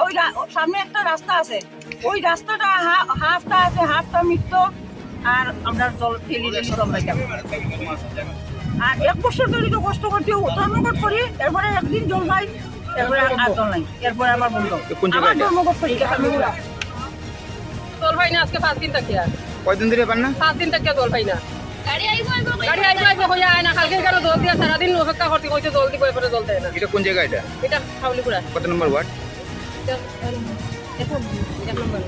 ওই সামনে একটা রাস্তা আছে, ওই রাস্তাটা হাফটা আছে, হাফটা মৃত্যু। আর আমরা জল ঠেলি জল পাইতাম। আর 1 বছর ধরে তো কষ্ট করছি, ধর্মঘট করি, এরপরে একদিন জল পাই, এরপরে আর জল নাই, এরপরে আবার বন্ধ। আবার ধর্মঘট করি, জল পাই না আজকে 5 দিন থেকে। কয়দিন ধরে পান না? 5 দিন থেকে জল পাই না। গাড়ি আইবো হইয়া আয় না, কালকে কেন জল দিয়া সারাদিন অপেক্ষা করতে কইছে জল দিব, এরপরে জল দেয় না। এটা কোন জায়গা এটা? এটা খাউলিপুরা। কত নম্বর ওয়ার্ড? এটা এক নম্বর।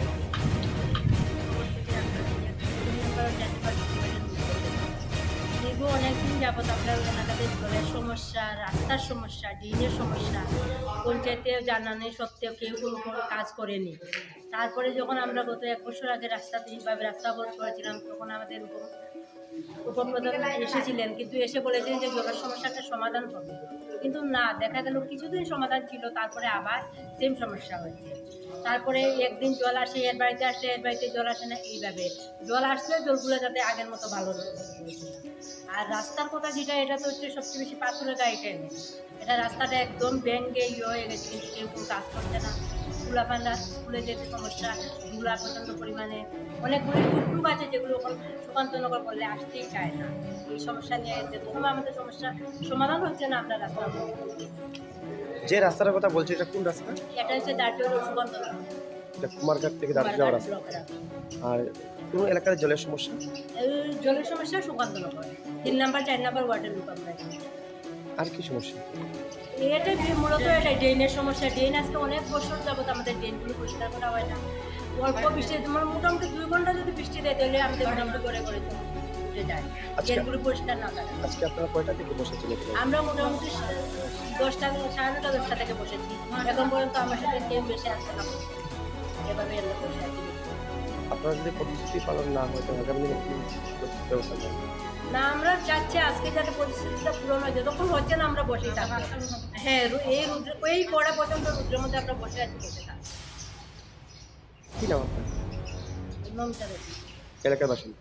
দীর্ঘ অনেকদিন যাবৎ আমরা এলাকাতে জলের সমস্যা, রাস্তার সমস্যা, ড্রেনের সমস্যা পঞ্চায়েতে জানানো সত্ত্বেও কেউ কোনো কাজ করেনি। তারপরে যখন আমরা গত 1 বছর আগে রাস্তা এইভাবে রাস্তা অবরোধ করেছিলাম, তখন আমাদের উপপ্রধান এসেছিলেন, কিন্তু এসে বলেছেন যে জলের সমস্যাটা সমাধান হবে, কিন্তু না, দেখা গেল কিছুদিন সমাধান ছিল, তারপরে আবার সেম সমস্যা হয়েছে। তারপরে একদিন জল আসে, এর বাড়িতে আসে, এর বাড়িতে জল আসে না, এইভাবে জল আসলে জলগুলো যাতে আগের মতো ভালো হয়েছে। আর রাস্তার কথা যেটা, এটা তো হচ্ছে সবচেয়ে বেশি পাথরের গাড়িটা নেই, এটা রাস্তাটা একদম ব্যাঙ্গে হয়ে গেছে, কিন্তু কেউ কোনো কাজ করছে না। স্কুলাপান্ডা স্কুলে যেতে সমস্যা, ধুলা প্রচণ্ড পরিমাণে, অনেকগুলি টুকটুক আছে যেগুলো এখন সুকান্তনগর করলে আসতেই চায় না। এই সমস্যা নিয়ে যেরকম আমাদের সমস্যা সমাধান হচ্ছে না, আমরা রাস্তা যে রাস্তার কথা বলছি এটা কোন রাস্তা? এটা হচ্ছে দার্জিলিং সুকান্তনগর, এটা কুমারঘাট থেকে দাঁড়িয়ে যাওয়ার রাস্তা। আর কোন এলাকার জলের সমস্যা? এই জলের সমস্যা সুকান্তনগর 3 নম্বর 4 নম্বর ওয়ার্ডের লোক আমরা। আর কি সমস্যা? এটা মূলত এটা ড্রেনের সমস্যা। ড্রেন আজকে অনেক বছর যাবত আমাদের ড্রেনগুলো পরিষ্কার করা হয় না। অল্প বৃষ্টি, তোমার মোটামুটি 2 ঘন্টা যদি বৃষ্টি দেয় তাহলে আমাদের মোটামুটি করে উঠে যায়, ড্রেনগুলো পরিষ্কার না থাকে। আজকে আপনারা কয়টা থেকে বসেছিলেন? আমরা মোটামুটি 10টা, 9:30, 10টা থেকে বসেছি। এখন পর্যন্ত আমার সাথে কেউ বেশি আসছে না, এভাবে আমরা বসে আছি। আপনারা যদি প্রতিশ্রুতি পালন না হয় তাহলে আগামী দিনে কি ব্যবস্থা নেবেন? না, আমরা চাচ্ছি আজকে যাতে পরিস্থিতিটা পূরণ হয়, যতক্ষণ হচ্ছে না আমরা বসেই থাকবো। হ্যাঁ, এই পড়া পর্যন্ত রুদ্রের মধ্যে আমরা বসে আছি, বসে থাকবো। কি নাম আপনার? মমতা দেবী। এলাকার বাসিন্দা?